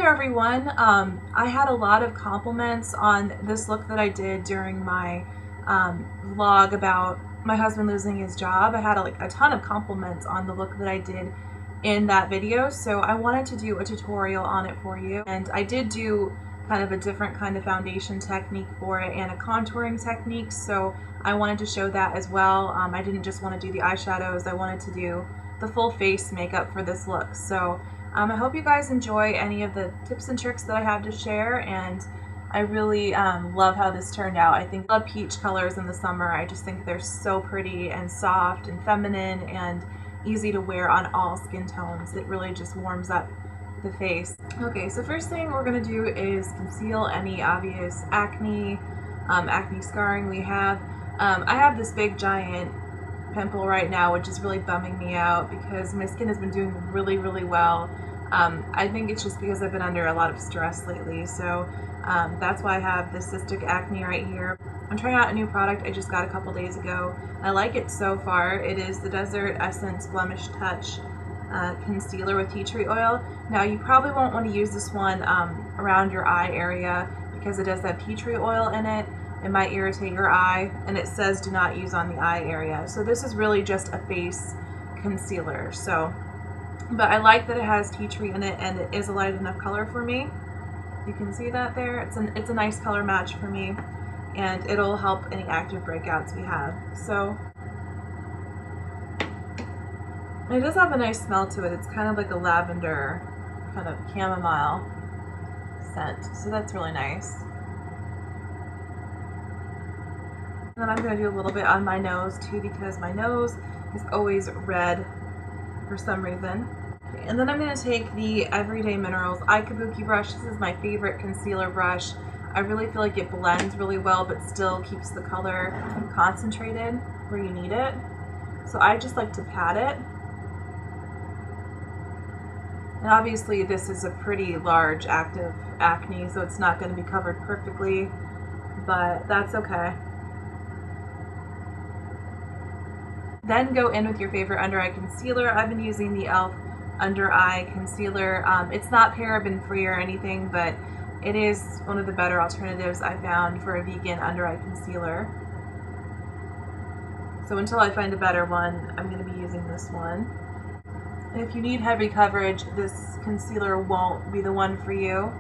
there everyone. I had a lot of compliments on this look that I did during my vlog about my husband losing his job. I had a ton of compliments on the look that I did in that video, so I wanted to do a tutorial on it for you. And I did do kind of a different kind of foundation technique for it and a contouring technique, so I wanted to show that as well. I didn't just want to do the eyeshadows, I wanted to do the full face makeup for this look. So I hope you guys enjoy any of the tips and tricks that I have to share, and I really love how this turned out. I think I love peach colors in the summer. I just think they're so pretty and soft and feminine and easy to wear on all skin tones. It really just warms up the face. Okay, so first thing we're going to do is conceal any obvious acne scarring we have. I have this big giant pimple right now, which is really bumming me out because my skin has been doing really well. I think it's just because I've been under a lot of stress lately, so that's why I have this cystic acne right here. I'm trying out a new product I just got a couple days ago. I like it so far. It is the Desert Essence Blemish Touch concealer with tea tree oil. Now you probably won't want to use this one around your eye area because it does have tea tree oil in it. It might irritate your eye, and it says do not use on the eye area. So this is really just a face concealer. But I like that it has tea tree in it, and it is a light enough color for me. You can see that there. It's a nice color match for me, and it'll help any active breakouts we have. So it does have a nice smell to it. It's kind of like a lavender, kind of chamomile scent. So that's really nice. And then I'm going to do a little bit on my nose too, because my nose is always red for some reason. Okay, and then I'm going to take the Everyday Minerals Kabuki brush. This is my favorite concealer brush. I really feel like it blends really well, but still keeps the color concentrated where you need it. So I just like to pat it. And obviously this is a pretty large active acne, so it's not going to be covered perfectly, but that's okay. Then go in with your favorite under eye concealer. I've been using the e.l.f. under eye concealer. It's not paraben free or anything, but it is one of the better alternatives I found for a vegan under eye concealer. So until I find a better one, I'm going to be using this one. And if you need heavy coverage, this concealer won't be the one for you,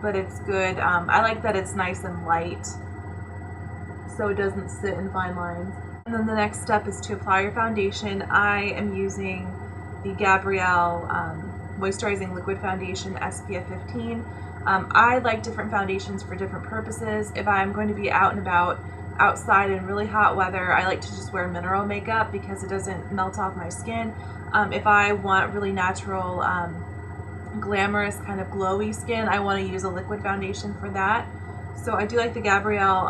but it's good. I like that it's nice and light, so it doesn't sit in fine lines. And then the next step is to apply your foundation. I am using the Gabrielle Moisturizing Liquid Foundation SPF 15. I like different foundations for different purposes. If I'm going to be out and about outside in really hot weather, I like to just wear mineral makeup because it doesn't melt off my skin. If I want really natural, glamorous, kind of glowy skin, I want to use a liquid foundation for that. So I do like the Gabrielle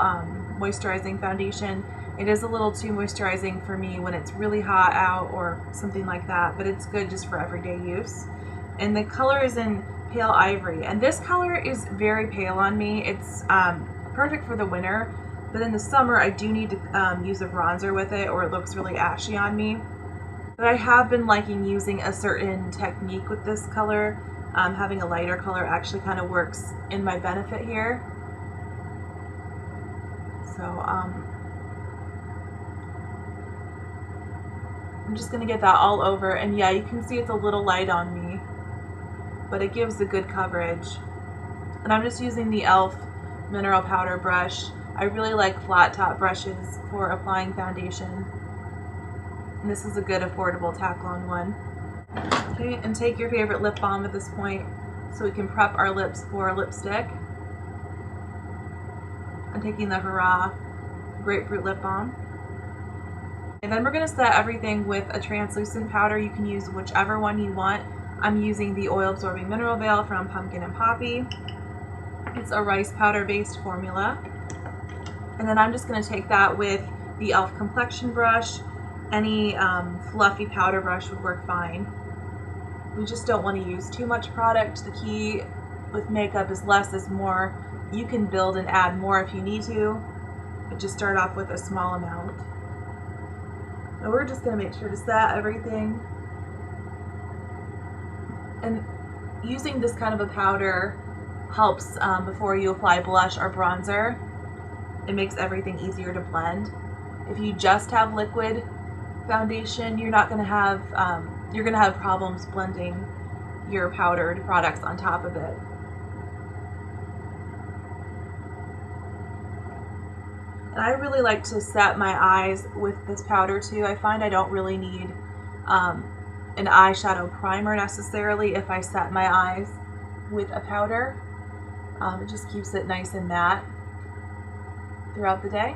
Moisturizing Foundation. It is a little too moisturizing for me when it's really hot out or something like that, but it's good just for everyday use. And the color is in Pale Ivory, and this color is very pale on me. It's perfect for the winter, but in the summer I do need to use a bronzer with it or it looks really ashy on me. But I have been liking using a certain technique with this color. Having a lighter color actually kind of works in my benefit here. So I'm just going to get that all over, and yeah, you can see it's a little light on me, but it gives a good coverage. And I'm just using the e.l.f. mineral powder brush. I really like flat top brushes for applying foundation, and this is a good affordable tack-on one. Okay, and take your favorite lip balm at this point so we can prep our lips for lipstick. I'm taking the Hurrah Grapefruit Lip Balm. And then we're going to set everything with a translucent powder. You can use whichever one you want. I'm using the Oil Absorbing Mineral Veil from Pumpkin and Poppy. It's a rice powder based formula. And then I'm just going to take that with the e.l.f. Complexion brush. Any fluffy powder brush would work fine. We just don't want to use too much product. The key with makeup is less is more. You can build and add more if you need to, but just start off with a small amount. Now we're just going to make sure to set everything. And using this kind of a powder helps before you apply blush or bronzer. It makes everything easier to blend. If you just have liquid foundation, you're gonna have problems blending your powdered products on top of it. And I really like to set my eyes with this powder too. I find I don't really need an eyeshadow primer necessarily if I set my eyes with a powder. It just keeps it nice and matte throughout the day.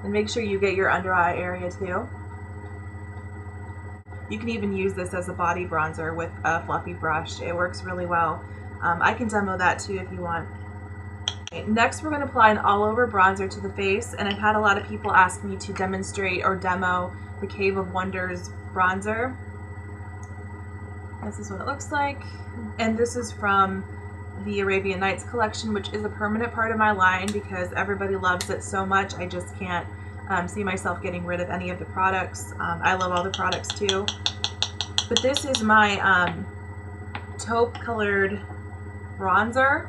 And make sure you get your under eye area too. You can even use this as a body bronzer with a fluffy brush. It works really well. I can demo that too if you want. Next, we're going to apply an all-over bronzer to the face, and I've had a lot of people ask me to demonstrate or demo the Cave of Wonders bronzer. This is what it looks like, and this is from the Arabian Nights collection, which is a permanent part of my line because everybody loves it so much. I just can't see myself getting rid of any of the products. I love all the products too, but this is my taupe colored bronzer,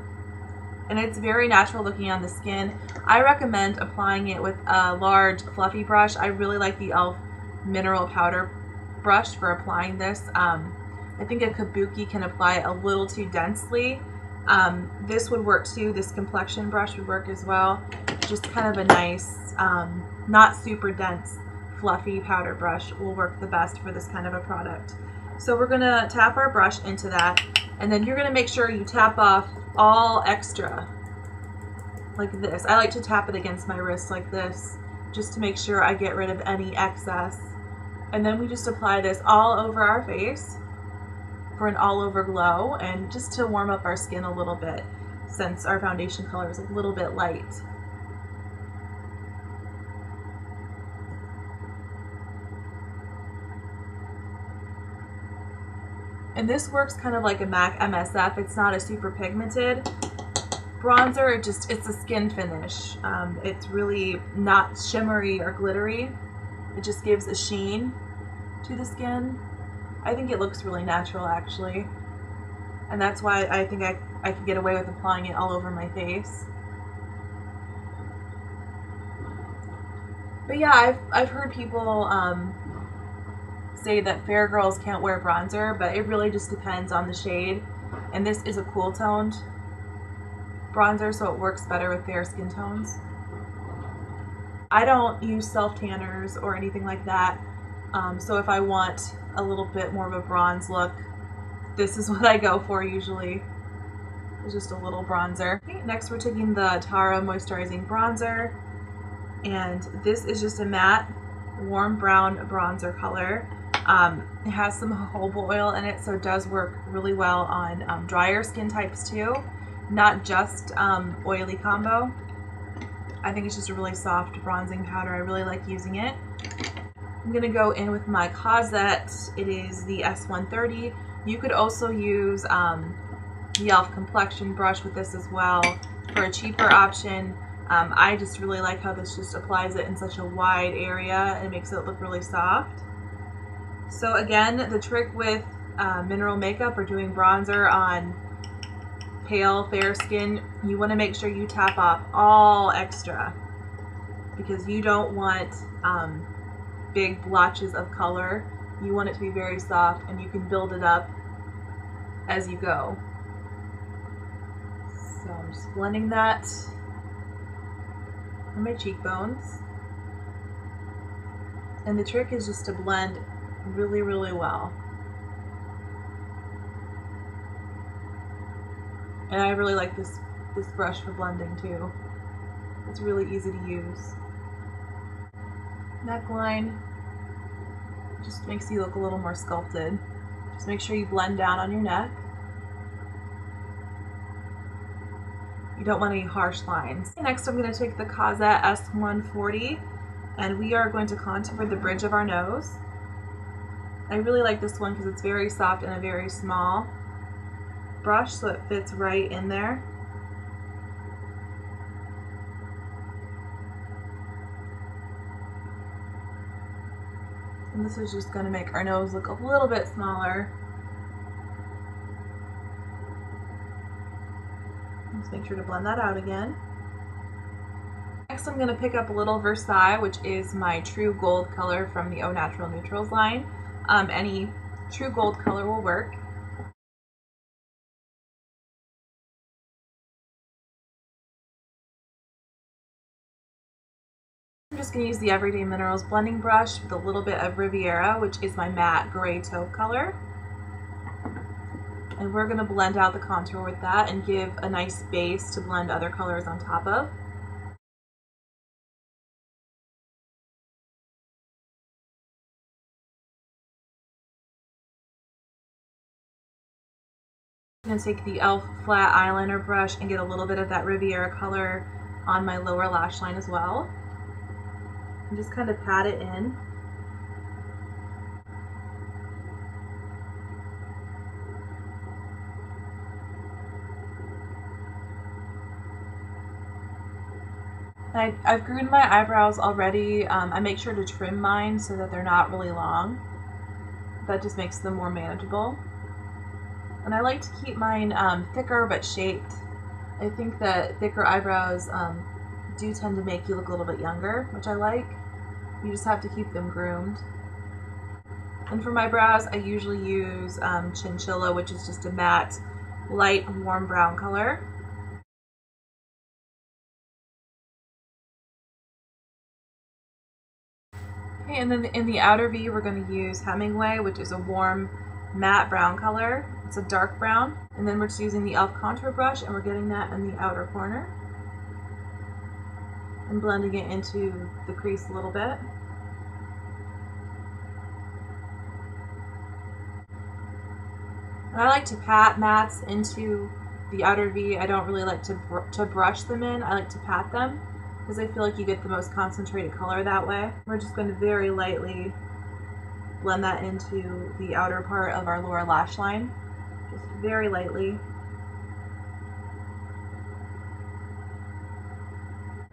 and it's very natural looking on the skin. I recommend applying it with a large fluffy brush. I really like the e.l.f. mineral powder brush for applying this. I think a Kabuki can apply it a little too densely. This would work too. This Complexion brush would work as well. Just kind of a nice, not super dense, fluffy powder brush will work the best for this kind of a product. So we're gonna tap our brush into that, and then you're gonna make sure you tap off all extra, like this. I like to tap it against my wrist like this, just to make sure I get rid of any excess. And then we just apply this all over our face for an all-over glow, and just to warm up our skin a little bit since our foundation color is a little bit light. And this works kind of like a MAC MSF. It's not a super pigmented bronzer, it's a skin finish. It's really not shimmery or glittery. It just gives a sheen to the skin. I think it looks really natural actually. And that's why I think I could get away with applying it all over my face. But yeah, I've heard people say that fair girls can't wear bronzer, but it really just depends on the shade. And this is a cool toned bronzer, so it works better with fair skin tones. I don't use self tanners or anything like that, so if I want a little bit more of a bronze look, this is what I go for usually. It's just a little bronzer. Okay, next we're taking the Tara Moisturizing Bronzer, and this is just a matte warm brown bronzer color. It has some jojoba oil in it, so it does work really well on drier skin types too, not just oily combo. I think it's just a really soft bronzing powder. I really like using it. I'm going to go in with my Cozzette. It is the S130. You could also use the e.l.f. Complexion brush with this as well for a cheaper option. I just really like how this just applies it in such a wide area and makes it look really soft. So again, the trick with mineral makeup or doing bronzer on pale, fair skin, you want to make sure you tap off all extra, because you don't want big blotches of color. You want it to be very soft, and you can build it up as you go. So I'm just blending that on my cheekbones. And the trick is just to blend really, really well. And I really like this brush for blending too. It's really easy to use. Neckline just makes you look a little more sculpted. Just make sure you blend down on your neck. You don't want any harsh lines. Next, I'm going to take the Cozzette S140, and we are going to contour the bridge of our nose. I really like this one because it's very soft and a very small brush, so it fits right in there. And this is just going to make our nose look a little bit smaller. Just make sure to blend that out again. Next, I'm going to pick up a little Versailles, which is my true gold color from the Au Natural Neutrals line. Any true gold color will work. I'm just going to use the Everyday Minerals blending brush with a little bit of Riveria, which is my matte gray taupe color. And we're going to blend out the contour with that and give a nice base to blend other colors on top of. I'm going to take the e.l.f. flat eyeliner brush and get a little bit of that Riviera color on my lower lash line as well. And just kind of pat it in. I've groomed my eyebrows already. I make sure to trim mine so that they're not really long. That just makes them more manageable. And I like to keep mine thicker but shaped. I think that thicker eyebrows do tend to make you look a little bit younger, which I like. You just have to keep them groomed. And for my brows, I usually use Chinchilla, which is just a matte, light, warm brown color. Okay, and then in the outer V, we're going to use Hemingway, which is a warm, matte brown color. It's a dark brown. And then we're just using the e.l.f. contour brush, and we're getting that in the outer corner. And blending it into the crease a little bit. And I like to pat mattes into the outer V. I don't really like to brush them in. I like to pat them because I feel like you get the most concentrated color that way. We're just going to very lightly blend that into the outer part of our lower lash line. Just very lightly.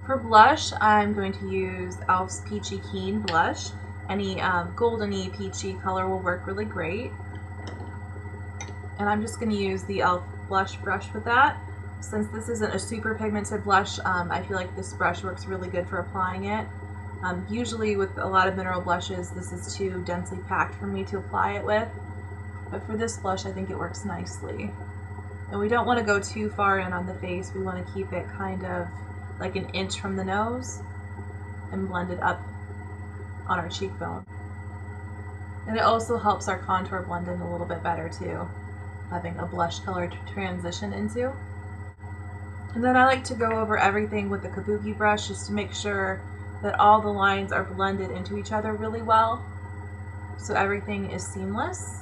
For blush, I'm going to use e.l.f.'s Peachy Keen blush. Any goldeny peachy color will work really great. And I'm just going to use the e.l.f. blush brush with that. Since this isn't a super pigmented blush, I feel like this brush works really good for applying it. Usually with a lot of mineral blushes, this is too densely packed for me to apply it with. But for this blush, I think it works nicely. And we don't want to go too far in on the face. We want to keep it kind of like an inch from the nose and blend it up on our cheekbone. And it also helps our contour blend in a little bit better too, having a blush color to transition into. And then I like to go over everything with the Kabuki brush just to make sure that all the lines are blended into each other really well, so everything is seamless.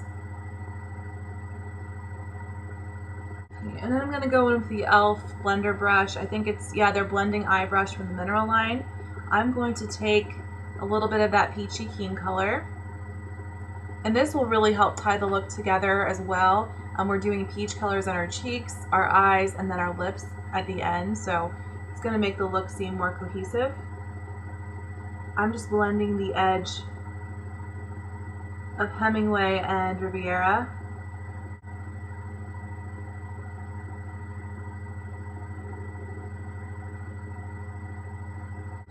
Okay, and then I'm going to go in with the e.l.f. blender brush. I think it's, yeah, their blending eye brush from the mineral line. I'm going to take a little bit of that Peachy Keen color, and this will really help tie the look together as well. We're doing peach colors on our cheeks, our eyes, and then our lips at the end, so it's going to make the look seem more cohesive. I'm just blending the edge of Hemingway and Riviera.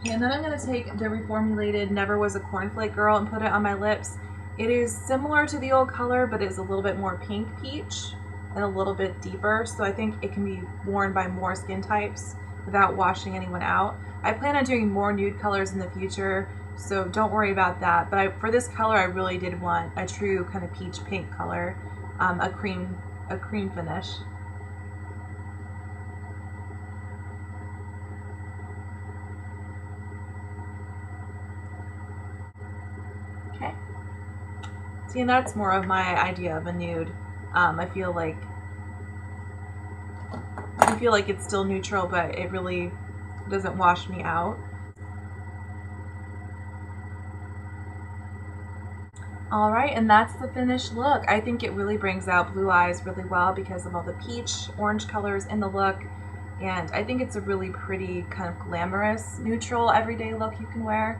And then I'm going to take the Reformulated Never Was a Cornflake Girl and put it on my lips. It is similar to the old color, but it's a little bit more pink peach and a little bit deeper, so I think it can be worn by more skin types without washing anyone out. I plan on doing more nude colors in the future, so don't worry about that. But for this color, I really did want a true kind of peach pink color, a cream finish. Okay. See, and that's more of my idea of a nude. I feel like it's still neutral, but it really doesn't wash me out. All right, and that's the finished look. I think it really brings out blue eyes really well because of all the peach, orange colors in the look. And I think it's a really pretty kind of glamorous, neutral, everyday look you can wear.